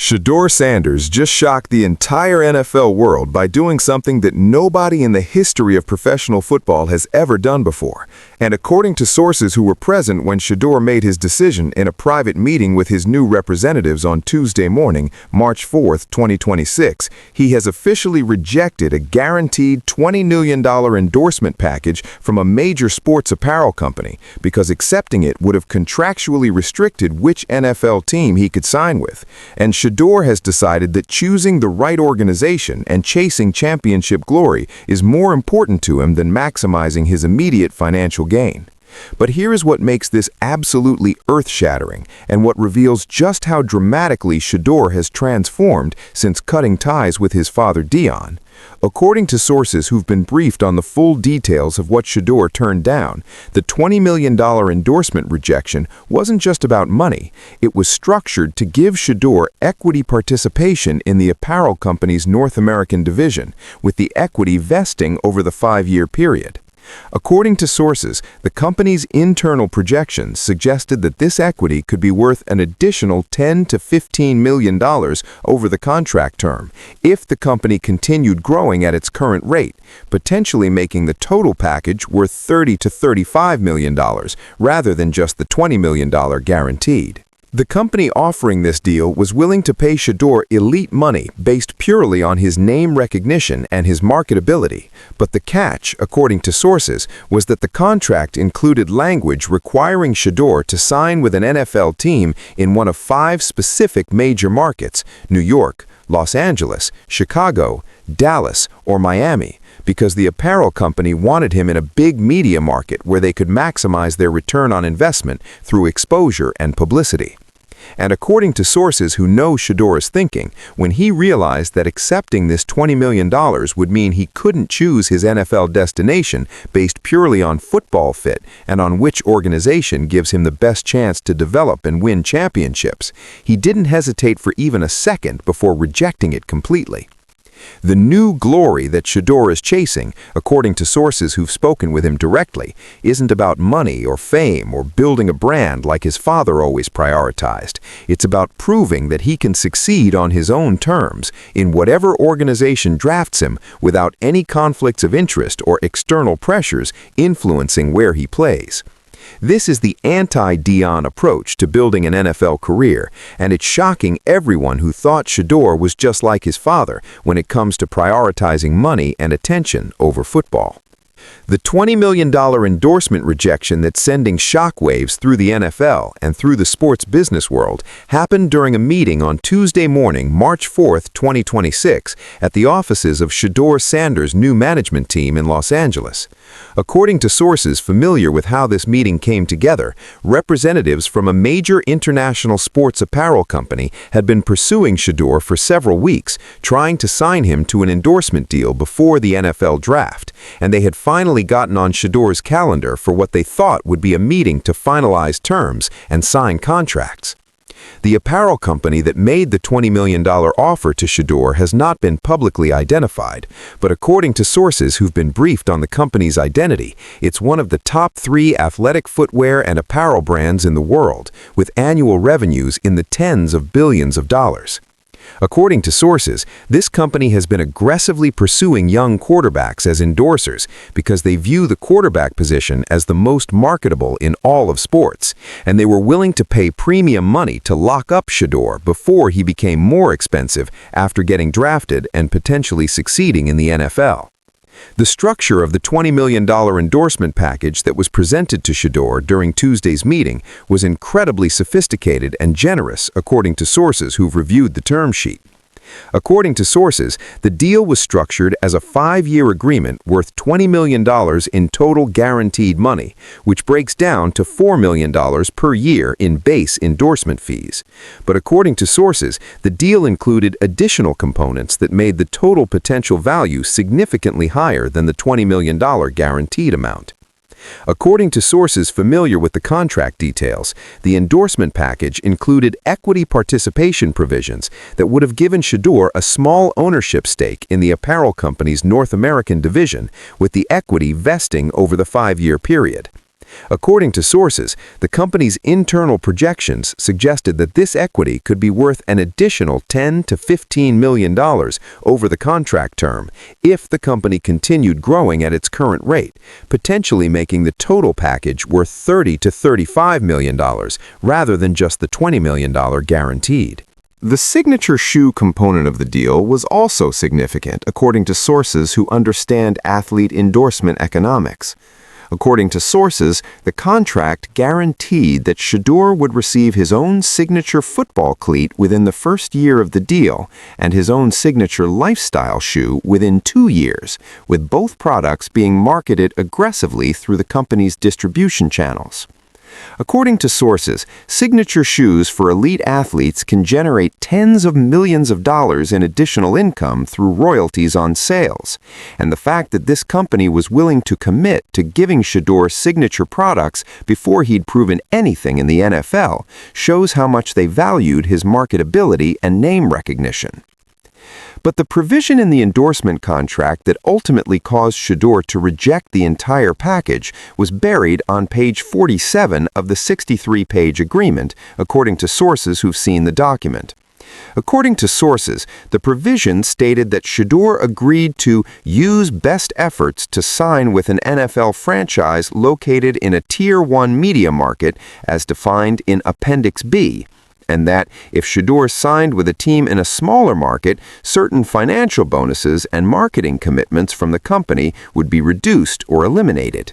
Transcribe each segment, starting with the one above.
Shedeur Sanders just shocked the entire NFL world by doing something that nobody in the history of professional football has ever done before. And according to sources who were present when Shedeur made his decision in a private meeting with his new representatives on Tuesday morning, March 4, 2026, he has officially rejected a guaranteed $20 million endorsement package from a major sports apparel company because accepting it would have contractually restricted which NFL team he could sign with. And Shedeur has decided that choosing the right organization and chasing championship glory is more important to him than maximizing his immediate financial gain. But here is what makes this absolutely earth-shattering and what reveals just how dramatically Shedeur has transformed since cutting ties with his father Dion. According to sources who've been briefed on the full details of what Shedeur turned down, the $20 million endorsement rejection wasn't just about money. It was structured to give Shedeur equity participation in the apparel company's North American division, with the equity vesting over the 5-year period. According to sources, the company's internal projections suggested that this equity could be worth an additional $10 to $15 million over the contract term if the company continued growing at its current rate, potentially making the total package worth $30 to $35 million rather than just the $20 million guaranteed. The company offering this deal was willing to pay Shedeur elite money based purely on his name recognition and his marketability, but the catch, according to sources, was that the contract included language requiring Shedeur to sign with an NFL team in one of 5 specific major markets: New York, Los Angeles, Chicago, Dallas, or Miami, because the apparel company wanted him in a big media market where they could maximize their return on investment through exposure and publicity. And according to sources who know Shedeur's thinking, when he realized that accepting this $20 million would mean he couldn't choose his NFL destination based purely on football fit and on which organization gives him the best chance to develop and win championships, he didn't hesitate for even a second before rejecting it completely. The new glory that Shedeur is chasing, according to sources who've spoken with him directly, isn't about money or fame or building a brand like his father always prioritized. It's about proving that he can succeed on his own terms in whatever organization drafts him without any conflicts of interest or external pressures influencing where he plays. This is the anti-Dion approach to building an NFL career, and it's shocking everyone who thought Shedeur was just like his father when it comes to prioritizing money and attention over football. The $20 million endorsement rejection that's sending shockwaves through the NFL and through the sports business world happened during a meeting on Tuesday morning, March 4, 2026, at the offices of Shedeur Sanders' new management team in Los Angeles. According to sources familiar with how this meeting came together, representatives from a major international sports apparel company had been pursuing Shedeur for several weeks, trying to sign him to an endorsement deal before the NFL draft, and they had finally gotten on Shedeur's calendar for what they thought would be a meeting to finalize terms and sign contracts. The apparel company that made the $20 million offer to Shedeur has not been publicly identified, but according to sources who've been briefed on the company's identity, it's one of the top 3 athletic footwear and apparel brands in the world, with annual revenues in the tens of billions of dollars. According to sources, this company has been aggressively pursuing young quarterbacks as endorsers because they view the quarterback position as the most marketable in all of sports, and they were willing to pay premium money to lock up Shedeur before he became more expensive after getting drafted and potentially succeeding in the NFL. The structure of the $20 million endorsement package that was presented to Shedeur during Tuesday's meeting was incredibly sophisticated and generous, according to sources who've reviewed the term sheet. According to sources, the deal was structured as a 5-year agreement worth $20 million in total guaranteed money, which breaks down to $4 million per year in base endorsement fees. But according to sources, the deal included additional components that made the total potential value significantly higher than the $20 million guaranteed amount. According to sources familiar with the contract details, the endorsement package included equity participation provisions that would have given Shedeur a small ownership stake in the apparel company's North American division, with the equity vesting over the 5-year period. According to sources, the company's internal projections suggested that this equity could be worth an additional $10 to $15 million over the contract term if the company continued growing at its current rate, potentially making the total package worth $30 to $35 million rather than just the $20 million guaranteed. The signature shoe component of the deal was also significant, according to sources who understand athlete endorsement economics. According to sources, the contract guaranteed that Shedeur would receive his own signature football cleat within the first year of the deal and his own signature lifestyle shoe within 2 years, with both products being marketed aggressively through the company's distribution channels. According to sources, signature shoes for elite athletes can generate tens of millions of dollars in additional income through royalties on sales, and the fact that this company was willing to commit to giving Shedeur signature products before he'd proven anything in the NFL shows how much they valued his marketability and name recognition. But the provision in the endorsement contract that ultimately caused Shedeur to reject the entire package was buried on page 47 of the 63-page agreement, according to sources who've seen the document. According to sources, the provision stated that Shedeur agreed to use best efforts to sign with an NFL franchise located in a Tier 1 media market as defined in Appendix B, and that if Shedeur signed with a team in a smaller market, certain financial bonuses and marketing commitments from the company would be reduced or eliminated.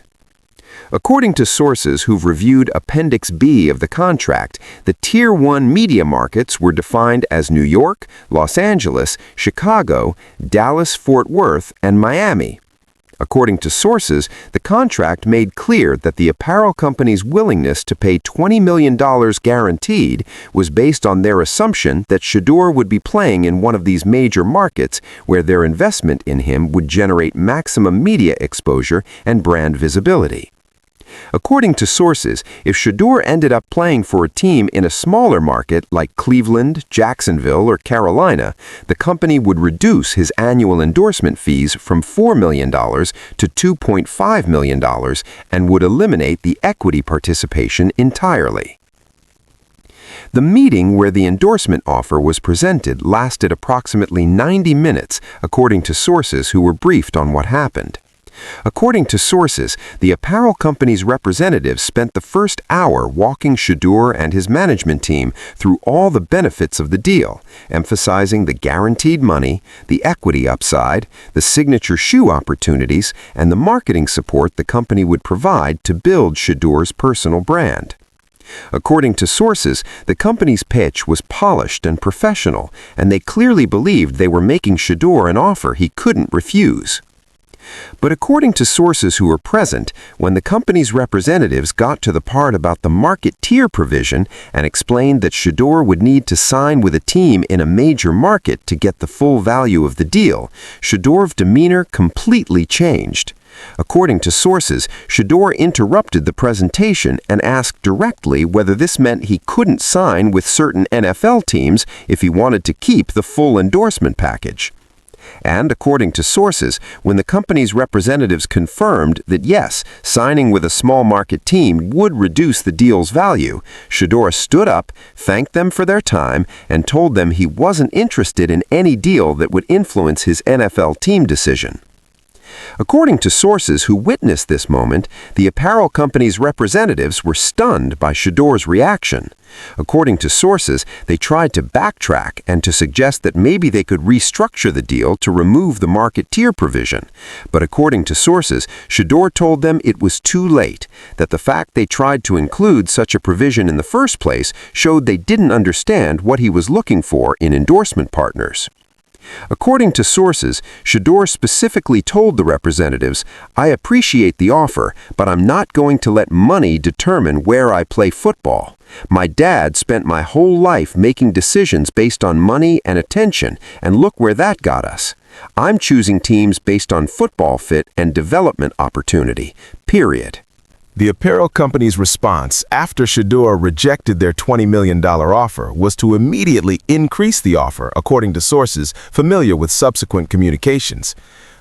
According to sources who've reviewed Appendix B of the contract, the Tier 1 media markets were defined as New York, Los Angeles, Chicago, Dallas-Fort Worth, and Miami. According to sources, the contract made clear that the apparel company's willingness to pay $20 million guaranteed was based on their assumption that Shedeur would be playing in one of these major markets where their investment in him would generate maximum media exposure and brand visibility. According to sources, if Shedeur ended up playing for a team in a smaller market like Cleveland, Jacksonville, or Carolina, the company would reduce his annual endorsement fees from $4 million to $2.5 million and would eliminate the equity participation entirely. The meeting where the endorsement offer was presented lasted approximately 90 minutes, according to sources who were briefed on what happened. According to sources, the apparel company's representatives spent the first hour walking Shedeur and his management team through all the benefits of the deal, emphasizing the guaranteed money, the equity upside, the signature shoe opportunities, and the marketing support the company would provide to build Shedeur's personal brand. According to sources, the company's pitch was polished and professional, and they clearly believed they were making Shedeur an offer he couldn't refuse. But according to sources who were present, when the company's representatives got to the part about the market tier provision and explained that Shedeur would need to sign with a team in a major market to get the full value of the deal, Shedeur's demeanor completely changed. According to sources, Shedeur interrupted the presentation and asked directly whether this meant he couldn't sign with certain NFL teams if he wanted to keep the full endorsement package. And according to sources, when the company's representatives confirmed that yes, signing with a small market team would reduce the deal's value, Shedeur stood up, thanked them for their time, and told them he wasn't interested in any deal that would influence his NFL team decision. According to sources who witnessed this moment, the apparel company's representatives were stunned by Shedeur's reaction. According to sources, they tried to backtrack and to suggest that maybe they could restructure the deal to remove the market tier provision. But according to sources, Shedeur told them it was too late, that the fact they tried to include such a provision in the first place showed they didn't understand what he was looking for in endorsement partners. According to sources, Shedeur specifically told the representatives, "I appreciate the offer, but I'm not going to let money determine where I play football. My dad spent my whole life making decisions based on money and attention, and look where that got us. I'm choosing teams based on football fit and development opportunity, period." The apparel company's response after Shedeur rejected their $20 million offer was to immediately increase the offer, according to sources familiar with subsequent communications.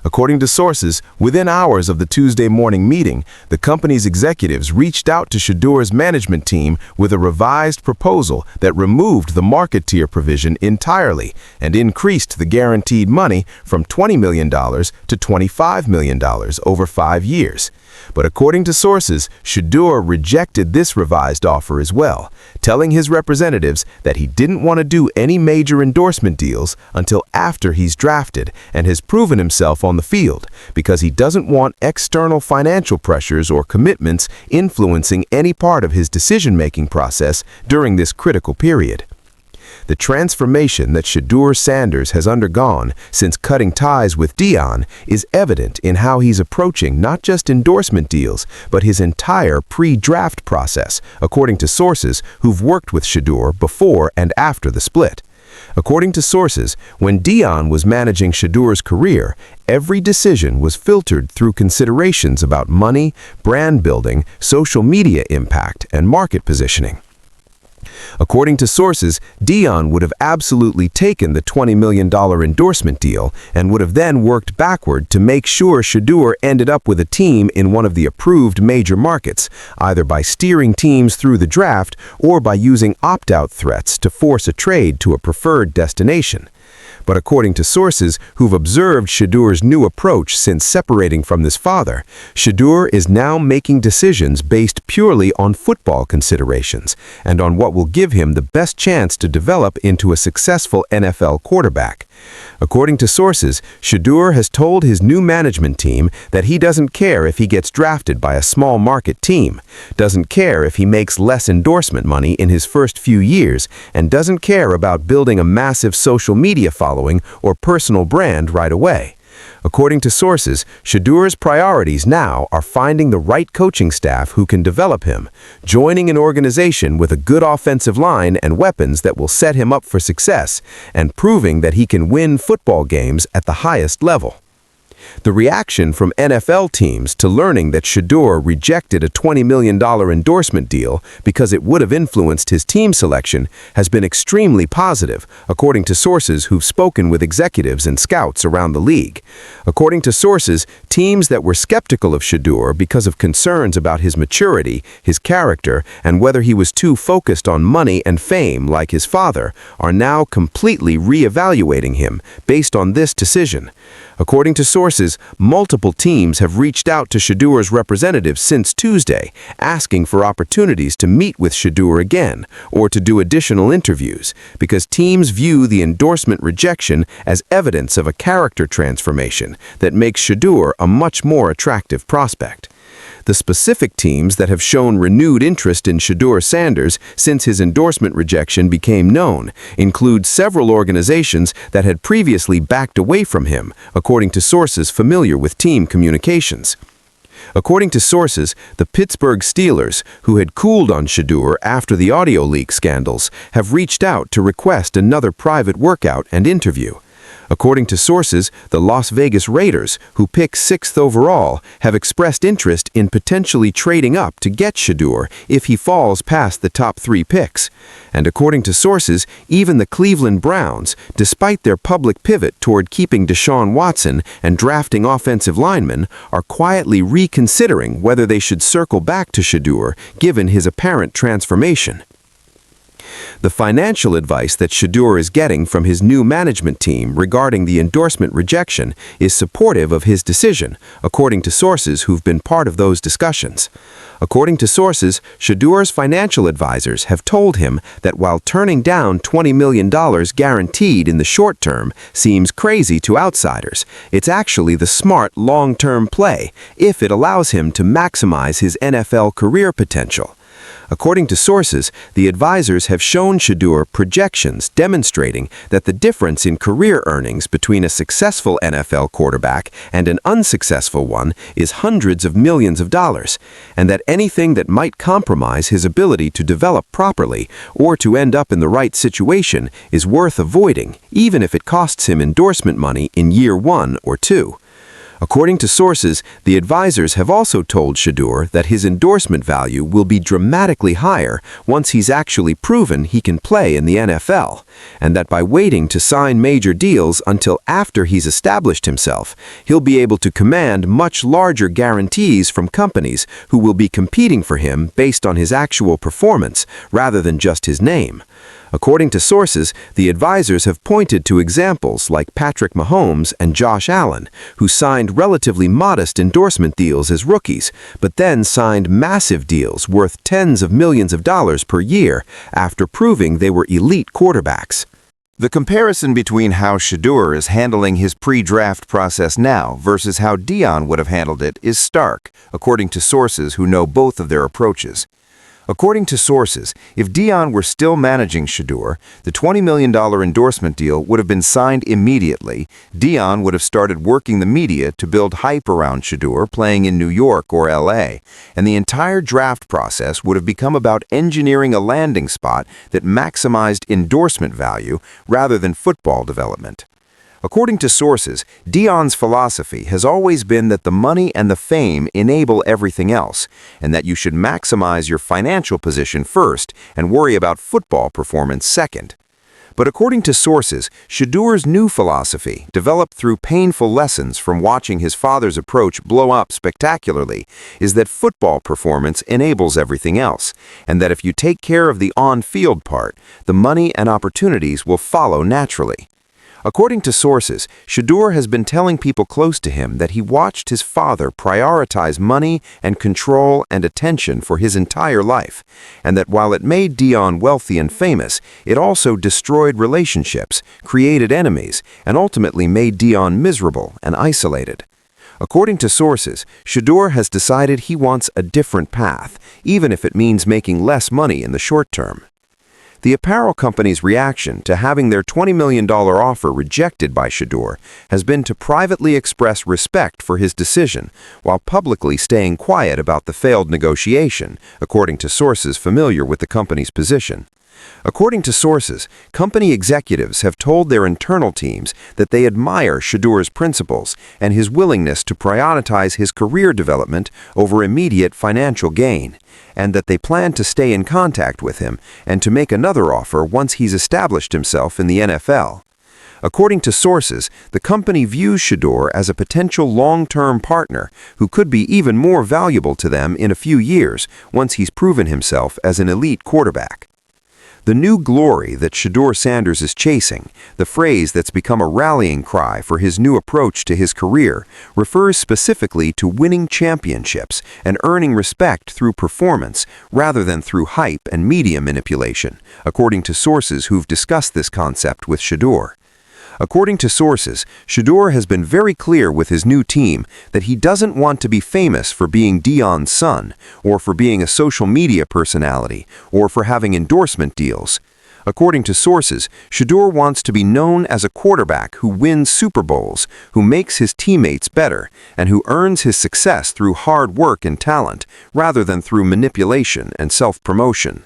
According to sources, within hours of the Tuesday morning meeting, the company's executives reached out to Shedeur's management team with a revised proposal that removed the market tier provision entirely and increased the guaranteed money from $20 million to $25 million over 5 years. But according to sources, Shedeur rejected this revised offer as well, telling his representatives that he didn't want to do any major endorsement deals until after he's drafted and has proven himself on the field, because he doesn't want external financial pressures or commitments influencing any part of his decision-making process during this critical period. The transformation that Shedeur Sanders has undergone since cutting ties with Deion is evident in how he's approaching not just endorsement deals, but his entire pre-draft process, according to sources who've worked with Shedeur before and after the split. According to sources, when Deion was managing Shedeur's career, every decision was filtered through considerations about money, brand building, social media impact, and market positioning. According to sources, Deion would have absolutely taken the $20 million endorsement deal and would have then worked backward to make sure Shedeur ended up with a team in one of the approved major markets, either by steering teams through the draft or by using opt-out threats to force a trade to a preferred destination. But according to sources who've observed Shedeur's new approach since separating from his father, Shedeur is now making decisions based purely on football considerations and on what will give him the best chance to develop into a successful NFL quarterback. According to sources, Shedeur has told his new management team that he doesn't care if he gets drafted by a small market team, doesn't care if he makes less endorsement money in his first few years, and doesn't care about building a massive social media following or personal brand right away. According to sources, Shedeur's priorities now are finding the right coaching staff who can develop him, joining an organization with a good offensive line and weapons that will set him up for success, and proving that he can win football games at the highest level. The reaction from NFL teams to learning that Shedeur rejected a $20 million endorsement deal because it would have influenced his team selection has been extremely positive, according to sources who've spoken with executives and scouts around the league. According to sources, teams that were skeptical of Shedeur because of concerns about his maturity, his character, and whether he was too focused on money and fame like his father, are now completely reevaluating him based on this decision. According to sources, multiple teams have reached out to Shedeur's representatives since Tuesday, asking for opportunities to meet with Shedeur again or to do additional interviews, because teams view the endorsement rejection as evidence of a character transformation that makes Shedeur a much more attractive prospect. The specific teams that have shown renewed interest in Shedeur Sanders since his endorsement rejection became known include several organizations that had previously backed away from him, according to sources familiar with team communications. According to sources, the Pittsburgh Steelers, who had cooled on Shedeur after the audio leak scandals, have reached out to request another private workout and interview. According to sources, the Las Vegas Raiders, who pick 6th overall, have expressed interest in potentially trading up to get Shedeur if he falls past the top 3 picks. And according to sources, even the Cleveland Browns, despite their public pivot toward keeping Deshaun Watson and drafting offensive linemen, are quietly reconsidering whether they should circle back to Shedeur given his apparent transformation. The financial advice that Shedeur is getting from his new management team regarding the endorsement rejection is supportive of his decision, according to sources who've been part of those discussions. According to sources, Shedeur's financial advisors have told him that while turning down $20 million guaranteed in the short term seems crazy to outsiders, it's actually the smart long-term play if it allows him to maximize his NFL career potential. According to sources, the advisors have shown Shedeur projections demonstrating that the difference in career earnings between a successful NFL quarterback and an unsuccessful one is hundreds of millions of dollars, and that anything that might compromise his ability to develop properly or to end up in the right situation is worth avoiding, even if it costs him endorsement money in year 1 or 2. According to sources, the advisors have also told Shedeur that his endorsement value will be dramatically higher once he's actually proven he can play in the NFL, and that by waiting to sign major deals until after he's established himself, he'll be able to command much larger guarantees from companies who will be competing for him based on his actual performance rather than just his name. According to sources, the advisors have pointed to examples like Patrick Mahomes and Josh Allen, who signed relatively modest endorsement deals as rookies, but then signed massive deals worth tens of millions of dollars per year after proving they were elite quarterbacks. The comparison between how Shedeur is handling his pre-draft process now versus how Deion would have handled it is stark, according to sources who know both of their approaches. According to sources, if Deion were still managing Shedeur, the $20 million endorsement deal would have been signed immediately. Deion would have started working the media to build hype around Shedeur playing in New York or LA, and the entire draft process would have become about engineering a landing spot that maximized endorsement value rather than football development. According to sources, Deion's philosophy has always been that the money and the fame enable everything else, and that you should maximize your financial position first and worry about football performance second. But according to sources, Shedeur's new philosophy, developed through painful lessons from watching his father's approach blow up spectacularly, is that football performance enables everything else, and that if you take care of the on-field part, the money and opportunities will follow naturally. According to sources, Shedeur has been telling people close to him that he watched his father prioritize money and control and attention for his entire life, and that while it made Deion wealthy and famous, it also destroyed relationships, created enemies, and ultimately made Deion miserable and isolated. According to sources, Shedeur has decided he wants a different path, even if it means making less money in the short term. The apparel company's reaction to having their $20 million offer rejected by Shedeur has been to privately express respect for his decision, while publicly staying quiet about the failed negotiation, according to sources familiar with the company's position. According to sources, company executives have told their internal teams that they admire Shedeur's principles and his willingness to prioritize his career development over immediate financial gain, and that they plan to stay in contact with him and to make another offer once he's established himself in the NFL. According to sources, the company views Shedeur as a potential long-term partner who could be even more valuable to them in a few years once he's proven himself as an elite quarterback. The new glory that Shedeur Sanders is chasing, the phrase that's become a rallying cry for his new approach to his career, refers specifically to winning championships and earning respect through performance rather than through hype and media manipulation, according to sources who've discussed this concept with Shedeur. According to sources, Shedeur has been very clear with his new team that he doesn't want to be famous for being Deion's son, or for being a social media personality, or for having endorsement deals. According to sources, Shedeur wants to be known as a quarterback who wins Super Bowls, who makes his teammates better, and who earns his success through hard work and talent, rather than through manipulation and self-promotion.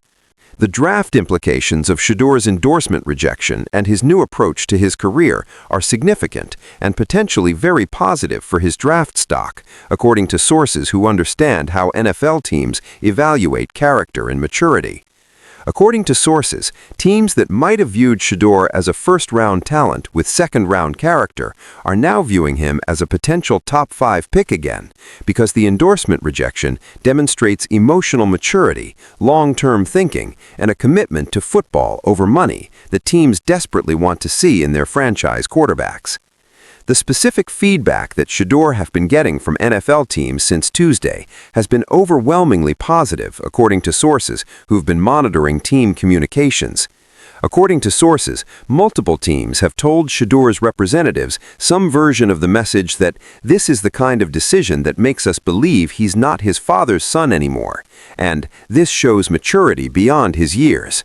The draft implications of Shedeur's endorsement rejection and his new approach to his career are significant and potentially very positive for his draft stock, according to sources who understand how NFL teams evaluate character and maturity. According to sources, teams that might have viewed Shedeur as a first-round talent with second-round character are now viewing him as a potential top-5 pick again, because the endorsement rejection demonstrates emotional maturity, long-term thinking, and a commitment to football over money that teams desperately want to see in their franchise quarterbacks. The specific feedback that Shedeur have been getting from NFL teams since Tuesday has been overwhelmingly positive, according to sources who've been monitoring team communications. According to sources, multiple teams have told Shedeur's representatives some version of the message that this is the kind of decision that makes us believe he's not his father's son anymore, and this shows maturity beyond his years.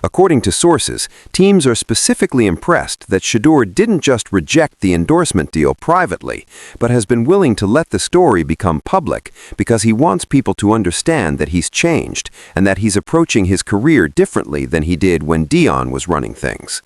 According to sources, teams are specifically impressed that Shedeur didn't just reject the endorsement deal privately, but has been willing to let the story become public because he wants people to understand that he's changed and that he's approaching his career differently than he did when Deion was running things.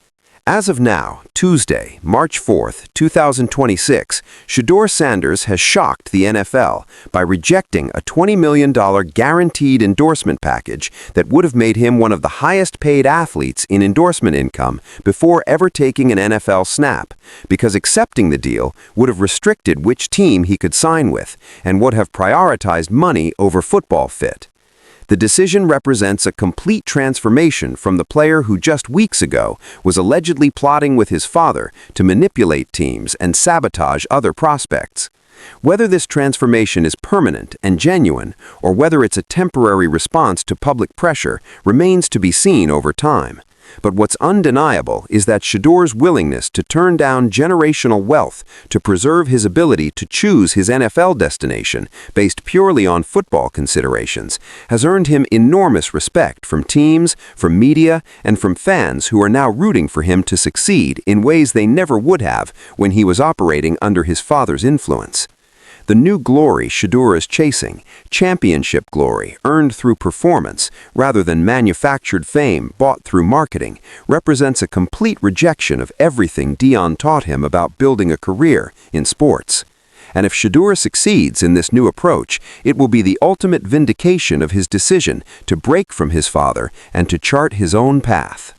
As of now, Tuesday, March 4th, 2026, Shedeur Sanders has shocked the NFL by rejecting a $20 million guaranteed endorsement package that would have made him one of the highest-paid athletes in endorsement income before ever taking an NFL snap, because accepting the deal would have restricted which team he could sign with and would have prioritized money over football fit. The decision represents a complete transformation from the player who just weeks ago was allegedly plotting with his father to manipulate teams and sabotage other prospects. Whether this transformation is permanent and genuine, or whether it's a temporary response to public pressure, remains to be seen over time. But what's undeniable is that Shedeur's willingness to turn down generational wealth to preserve his ability to choose his NFL destination based purely on football considerations has earned him enormous respect from teams, from media, and from fans who are now rooting for him to succeed in ways they never would have when he was operating under his father's influence. The new glory Shedeur is chasing, championship glory earned through performance rather than manufactured fame bought through marketing, represents a complete rejection of everything Dion taught him about building a career in sports. And if Shedeur succeeds in this new approach, it will be the ultimate vindication of his decision to break from his father and to chart his own path.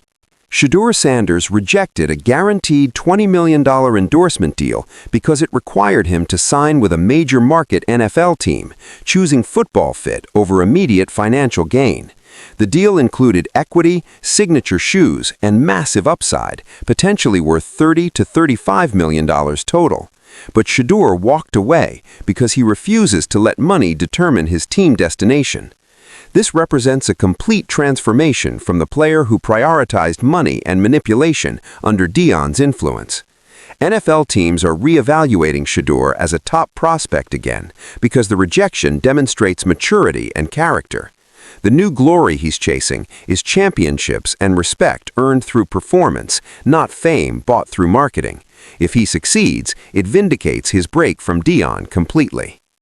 Shedeur Sanders rejected a guaranteed $20 million endorsement deal because it required him to sign with a major market NFL team, choosing football fit over immediate financial gain. The deal included equity, signature shoes, and massive upside, potentially worth $30 to $35 million total. But Shedeur walked away because he refuses to let money determine his team destination. This represents a complete transformation from the player who prioritized money and manipulation under Dion's influence. NFL teams are reevaluating Shedeur as a top prospect again because the rejection demonstrates maturity and character. The new glory he's chasing is championships and respect earned through performance, not fame bought through marketing. If he succeeds, it vindicates his break from Dion completely.